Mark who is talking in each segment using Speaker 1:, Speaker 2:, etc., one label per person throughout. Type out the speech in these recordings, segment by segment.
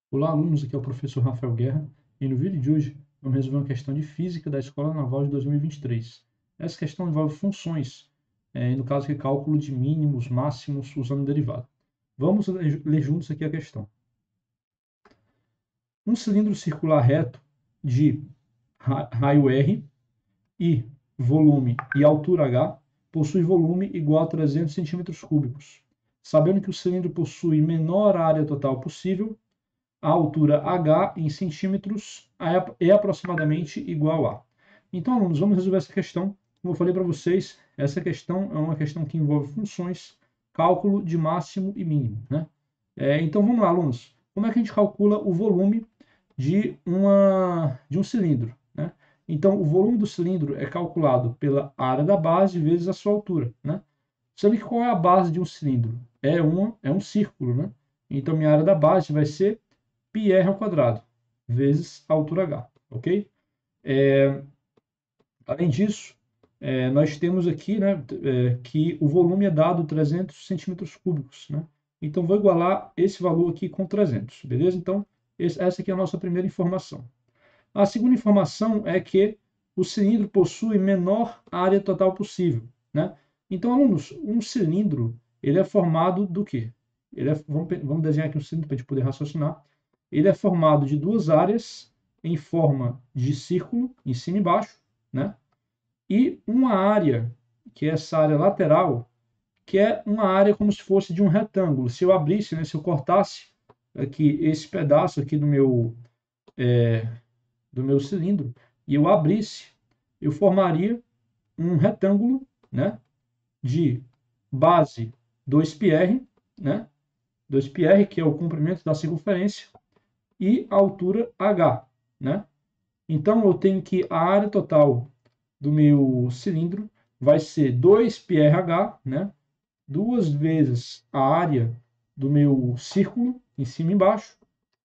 Speaker 1: Olá, alunos, aqui é o professor Rafael Guerra e no vídeo de hoje vamos resolver uma questão de física da Escola Naval de 2023. Essa questão envolve funções, no caso aqui cálculo de mínimos, máximos usando derivada. Vamos ler juntos aqui a questão. Um cilindro circular reto de raio R e volume e altura H possui volume igual a 300 centímetros cúbicos. Sabendo que o cilindro possui menor área total possível, a altura h em centímetros é aproximadamente igual a. Então, alunos, vamos resolver essa questão. Como eu falei para vocês, essa questão é uma questão que envolve funções, cálculo de máximo e mínimo, né? Então, vamos lá, alunos. Como é que a gente calcula o volume de um cilindro, né? Então, o volume do cilindro é calculado pela área da base vezes a sua altura, né? Sabe qual é a base de um cilindro? É um círculo, né? Então, minha área da base vai ser πr ao quadrado, vezes a altura h, ok? Além disso, nós temos aqui, né, que o volume é dado 300 centímetros cúbicos, né? Então, vou igualar esse valor aqui com 300, beleza? Então, essa aqui é a nossa primeira informação. A segunda informação é que o cilindro possui menor área total possível, né? Então, alunos, um cilindro, ele é formado do quê? Vamos desenhar aqui um cilindro para a gente poder raciocinar. Ele é formado de duas áreas em forma de círculo, em cima e embaixo, né? E uma área, que é essa área lateral, que é uma área como se fosse de um retângulo. Se eu abrisse, né, se eu cortasse aqui esse pedaço aqui do meu cilindro e eu abrisse, eu formaria um retângulo, né, de base 2πr, né, 2πr, que é o comprimento da circunferência, e a altura h, né? Então eu tenho que a área total do meu cilindro vai ser 2πrh, né, duas vezes a área do meu círculo, em cima e embaixo,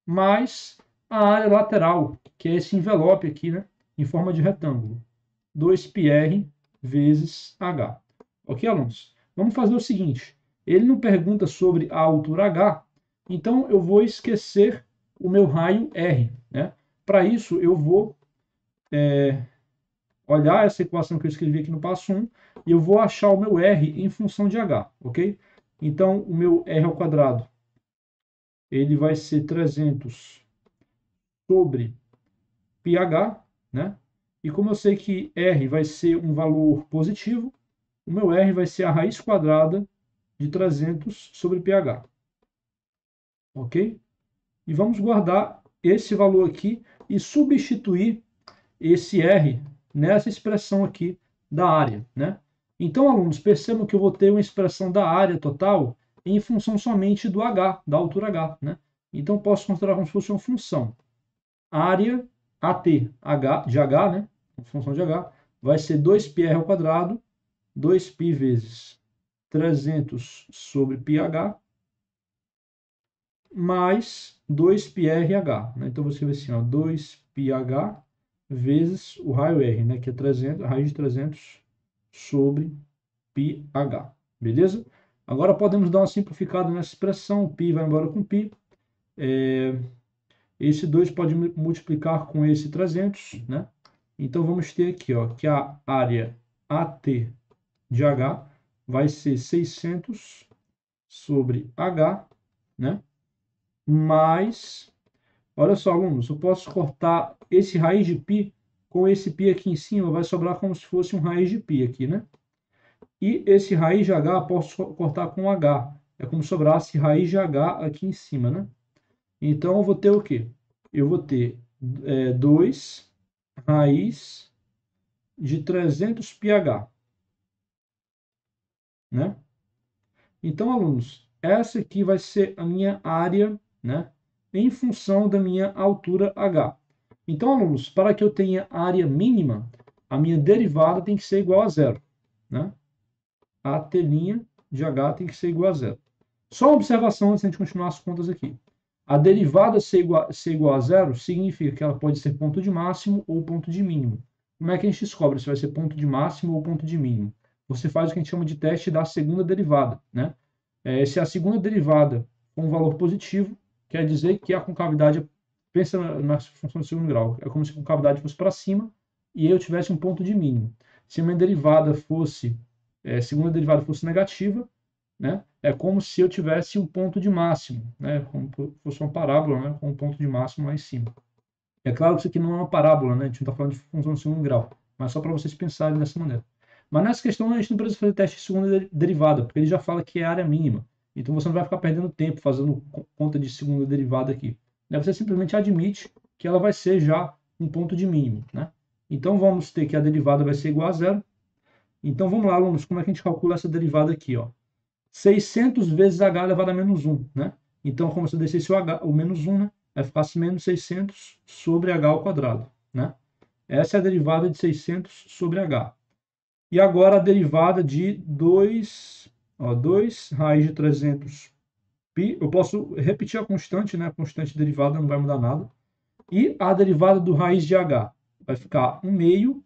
Speaker 1: mais a área lateral, que é esse envelope aqui, né, em forma de retângulo. 2πr vezes h. Ok, alunos? Vamos fazer o seguinte. Ele não pergunta sobre a altura h, então eu vou esquecer o meu raio r, né? Para isso, eu vou olhar essa equação que eu escrevi aqui no passo 1 e eu vou achar o meu r em função de h, ok? Então, o meu r ao quadrado, ele vai ser 300 sobre πh, né? E como eu sei que r vai ser um valor positivo, o meu r vai ser a raiz quadrada de 300 sobre pH. Ok? E vamos guardar esse valor aqui e substituir esse r nessa expressão aqui da área, né? Então, alunos, percebam que eu vou ter uma expressão da área total em função somente do h, da altura h, né? Então, posso considerar como se fosse uma função. Área AT h, de h, né? Função de h, vai ser 2πr ao quadrado, 2π vezes 300 sobre πh, mais 2πrh, né? Então, você vai assim, ó, 2πh vezes o raio r, né? Que é 300, a raiz de 300 sobre πh, beleza? Agora podemos dar uma simplificada nessa expressão, o π vai embora com π, esse 2 pode multiplicar com esse 300, né? Então, vamos ter aqui, ó, que a área AT de H vai ser 600 sobre H, né? Mais, olha só, alunos, eu posso cortar esse raiz de π com esse π aqui em cima, vai sobrar como se fosse um raiz de π aqui, né? E esse raiz de H posso cortar com H, é como se sobrasse raiz de H aqui em cima, né? Então, eu vou ter o quê? Eu vou ter 2 raiz de 300 πh, né? Então, alunos, essa aqui vai ser a minha área, né, em função da minha altura h. Então, alunos, para que eu tenha área mínima, a minha derivada tem que ser igual a zero, né? A t' de h tem que ser igual a zero. Só uma observação antes de a gente continuar as contas aqui. A derivada ser igual a zero significa que ela pode ser ponto de máximo ou ponto de mínimo. Como é que a gente descobre se vai ser ponto de máximo ou ponto de mínimo? Você faz o que a gente chama de teste da segunda derivada, né? Se a segunda derivada for um valor positivo, quer dizer que a concavidade, pensa na função de segundo grau, é como se a concavidade fosse para cima e eu tivesse um ponto de mínimo. Se a minha derivada fosse, segunda derivada fosse negativa, né, é como se eu tivesse um ponto de máximo, né, como se fosse uma parábola, né, com um ponto de máximo lá em cima. É claro que isso aqui não é uma parábola, né, a gente não está falando de função de segundo grau, mas só para vocês pensarem dessa maneira. Mas nessa questão a gente não precisa fazer teste de segunda derivada, porque ele já fala que é área mínima. Então você não vai ficar perdendo tempo fazendo conta de segunda derivada aqui. Você simplesmente admite que ela vai ser já um ponto de mínimo, né? Então vamos ter que a derivada vai ser igual a zero. Então vamos lá, alunos, como é que a gente calcula essa derivada aqui, ó? 600 vezes h elevado a menos 1, né? Então, como se eu descesse o menos 1, né? Vai ficar menos 600 sobre h ao quadrado, né? Essa é a derivada de 600 sobre h. E agora a derivada de 2 raiz de 300 π. Eu posso repetir a constante, né? A constante derivada não vai mudar nada. E a derivada do raiz de h vai ficar 1 meio,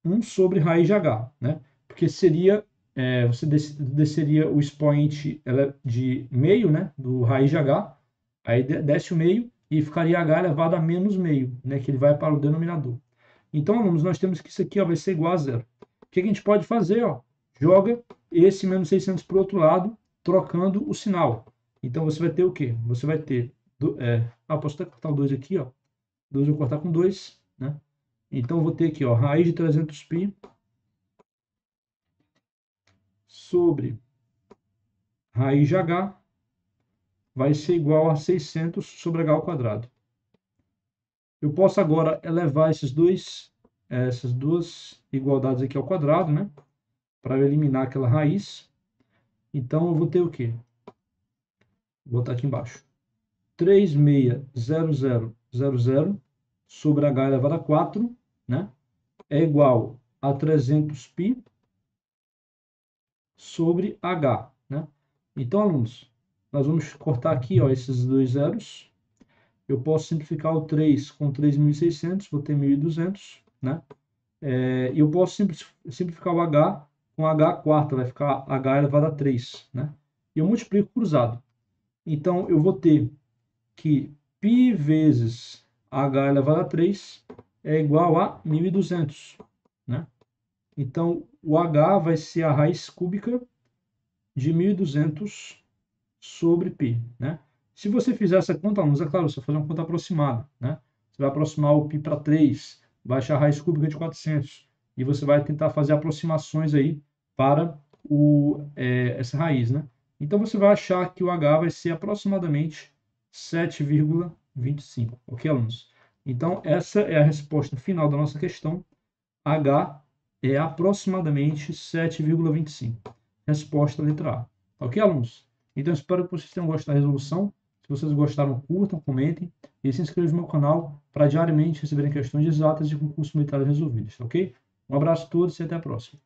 Speaker 1: 1 sobre raiz de h, né? Porque seria, você desceria o expoente de meio, né? Do raiz de h, aí desce o meio e ficaria h elevado a menos meio, né? Que ele vai para o denominador. Então, alunos, nós temos que isso aqui, ó, vai ser igual a zero. O que a gente pode fazer? Ó? Joga esse menos 600 para o outro lado, trocando o sinal. Então, você vai ter o quê? Você vai ter... posso até cortar o 2 aqui. Ó. 2 eu vou cortar com 2. Né? Então, eu vou ter aqui ó, raiz de 300π sobre raiz de h vai ser igual a 600 sobre h ao quadrado. Eu posso agora elevar essas duas igualdades aqui ao quadrado, né? Para eliminar aquela raiz. Então, eu vou ter o quê? Vou botar aqui embaixo. 3.60000 sobre h elevado a 4, né? É igual a 300π sobre h, né? Então, alunos, nós vamos cortar aqui, ó, esses dois zeros. Eu posso simplificar o 3 com 3.600, vou ter 1.200, né? E eu posso simplificar o h com h quarta, vai ficar h elevado a 3, né? E eu multiplico cruzado. Então, eu vou ter que π vezes h elevado a 3 é igual a 1.200, né? Então, o h vai ser a raiz cúbica de 1.200 sobre π, né? Se você fizer essa conta, alunos, é claro, você vai fazer uma conta aproximada, né? Você vai aproximar o π para 3, vai achar a raiz cúbica de 400, e você vai tentar fazer aproximações aí para essa raiz, né? Então, você vai achar que o h vai ser aproximadamente 7,25, ok, alunos? Então, essa é a resposta final da nossa questão. H é aproximadamente 7,25. Resposta letra A. Ok, alunos? Então, espero que vocês tenham gostado da resolução. Se vocês gostaram, curtam, comentem e se inscrevam no meu canal para diariamente receberem questões exatas de concurso militar resolvidas, ok? Um abraço a todos e até a próxima.